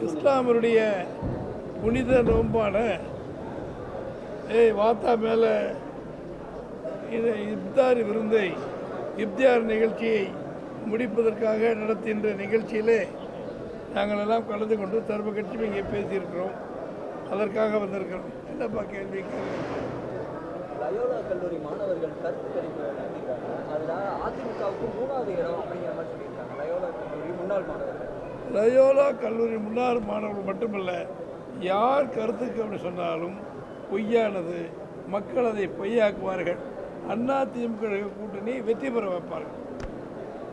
இஸ்லாமருடைய புனித நோன்பான வாத்தா மேலே இப்தார் விருந்தை இப்தியார் நிகழ்ச்சியை முடிப்பதற்காக நடத்துகின்ற நிகழ்ச்சியிலே நாங்கள் எல்லாம் கலந்து கொண்டு சர்வ கட்சியும் இங்கே பேசியிருக்கிறோம். அதற்காக வந்திருக்கிறோம். என்னப்பா கேள்வி? லயோலா கல்லூரி மாணவர்கள் கருத்து கணிப்பு நடத்திருக்காங்க. அதில் அதிமுகவுக்கு 3வது இடம் அப்படிங்கிற மாதிரி சொல்லியிருக்காங்க. லயோலா கல்லூரி முன்னாள் மாணவர்கள் லயோலா கல்லூரி முன்னாள் மாணவர்கள் மட்டுமல்ல, யார் கருத்துக்கு அப்படி சொன்னாலும் பொய்யானது. மக்கள் அதை பொய்யாக்குவார்கள். அதிமுக கூட்டணி வெற்றி பெற வைப்பார்கள்.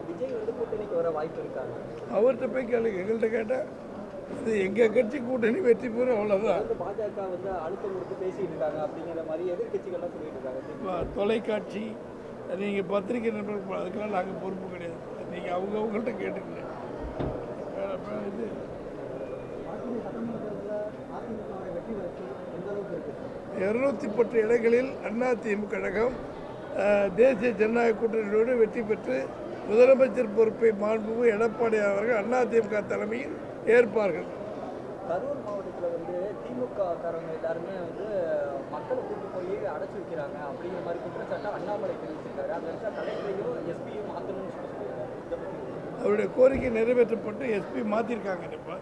விஜய் கூட்டணிக்கு வர வாய்ப்பு இருக்காங்க. அவர்கிட்ட போய் கேளுங்க. எங்கள்கிட்ட கேட்டால் இது எங்கள் கட்சி கூட்டணி வெற்றி பெற அவ்வளோதான். பாஜக அழுத்தம் கொடுத்து பேசிட்டு இருக்காங்க அப்படிங்கிற மாதிரி எதிர்கட்சிகள்லாம் சொல்லிட்டு இருக்காங்க. தொலைக்காட்சி நீங்கள் பத்திரிகை நண்பர்கள் அதுக்கெல்லாம் நாங்கள் பொறுப்பு கிடையாது. நீங்கள் அவங்கள்ட்ட கேட்டுக்கங்க. இது 210 இடங்களில் அதிமுக கழகம் தேசிய ஜனநாயக கூட்டணியோடு வெற்றி பெற்று முதலமைச்சர் பொறுப்பை மாண்புமிகு எடப்பாடி அவர்கள் அதிமுக தலைமையில் ஏற்பார்கள். கரூர் மாவட்டத்தில் திமுக காரங்க எல்லாருமே மக்களை கூட்டு போய் அடைச்சி வைக்கிறாங்க அப்படிங்கிற மாதிரி குற்றச்சாட்டை அண்ணாமலை தெரிவிச்சிருக்காரு. அந்த இடத்துல கலெக்டரையும் எஸ்பியும் மாற்றணும்னு சொல்லியிருக்காரு. அவருடைய கோரிக்கை நிறைவேற்றப்பட்டு எஸ்பி மாற்றிருக்காங்க. இப்போ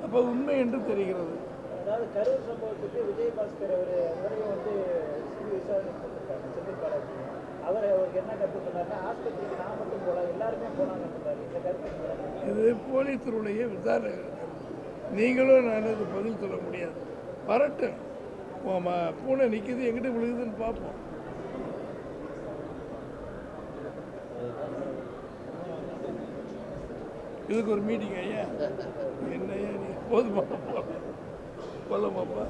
அப்போ உண்மை என்று தெரிகிறது. அதாவது கரூர் சம்பவத்துக்கு விஜயபாஸ்கர் அவர் விசாரணை செந்தில்பாலாஜி அவருக்கு என்ன கருத்து சொன்னார்னா, ஆஸ்பத்திரிக்கு நான் மட்டும் போகலாம், எல்லாருமே போனாங்க சொன்னார். இந்த கருத்து இது போலீஸருடைய விசாரணை. நீங்களும் நான் அது பதில் சொல்ல முடியாது. வரட்டும். பூனை நிற்கிது, எங்கிட்ட விழுகுதுன்னு பார்ப்போம். இதுக்கு ஒரு மீட்டிங் ஐயா? என்ன ஐயா நீ போதுமா போகலாமாப்பா?